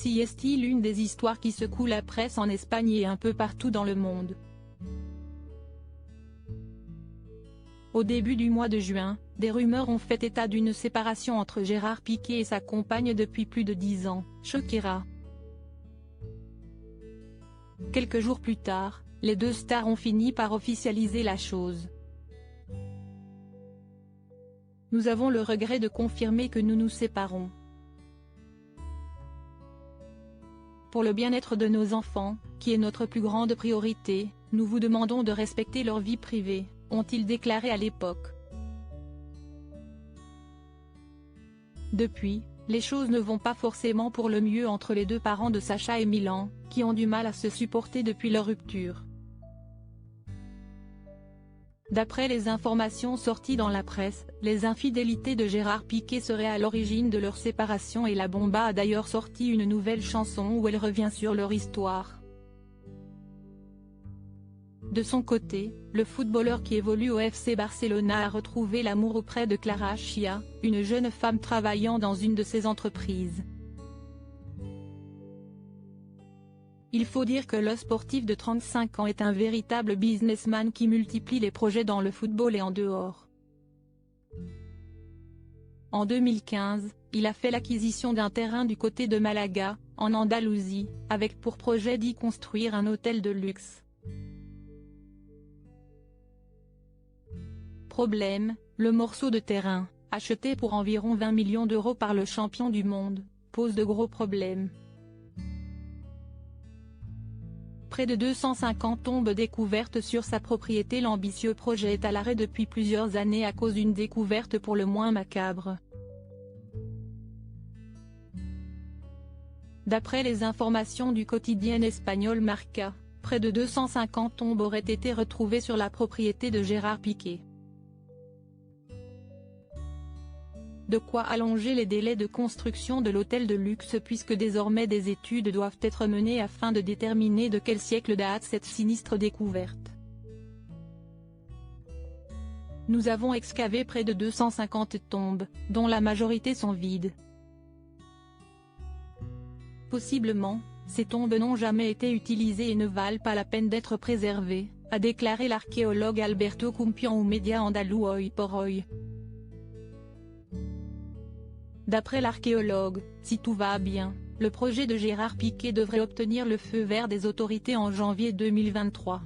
Si est l'une des histoires qui secouent la presse en Espagne et un peu partout dans le monde. Au début du mois de juin, des rumeurs ont fait état d'une séparation entre Gérard Piqué et sa compagne depuis plus de 10 ans, Shakira. Quelques jours plus tard, les deux stars ont fini par officialiser la chose. Nous avons le regret de confirmer que nous nous séparons. Pour le bien-être de nos enfants, qui est notre plus grande priorité, nous vous demandons de respecter leur vie privée, ont-ils déclaré à l'époque. Depuis, les choses ne vont pas forcément pour le mieux entre les deux parents de Sacha et Milan, qui ont du mal à se supporter depuis leur rupture. D'après les informations sorties dans la presse, les infidélités de Gérard Piqué seraient à l'origine de leur séparation et la Bomba a d'ailleurs sorti une nouvelle chanson où elle revient sur leur histoire. De son côté, le footballeur qui évolue au FC Barcelona a retrouvé l'amour auprès de Clara Chia, une jeune femme travaillant dans une de ses entreprises. Il faut dire que le sportif de 35 ans est un véritable businessman qui multiplie les projets dans le football et en dehors. En 2015, il a fait l'acquisition d'un terrain du côté de Malaga, en Andalousie, avec pour projet d'y construire un hôtel de luxe. Problème, le morceau de terrain, acheté pour environ 20 millions d'euros par le champion du monde, pose de gros problèmes. Près de 250 tombes découvertes sur sa propriété. L'ambitieux projet est à l'arrêt depuis plusieurs années à cause d'une découverte pour le moins macabre. D'après les informations du quotidien espagnol Marca, près de 250 tombes auraient été retrouvées sur la propriété de Gérard Piqué. De quoi allonger les délais de construction de l'hôtel de luxe puisque désormais des études doivent être menées afin de déterminer de quel siècle date cette sinistre découverte. Nous avons excavé près de 250 tombes, dont la majorité sont vides. Possiblement, ces tombes n'ont jamais été utilisées et ne valent pas la peine d'être préservées, a déclaré l'archéologue Alberto Cumpian aux médias andalous Hoy por Hoy. D'après l'archéologue, si tout va bien, le projet de Gérard Piqué devrait obtenir le feu vert des autorités en janvier 2023.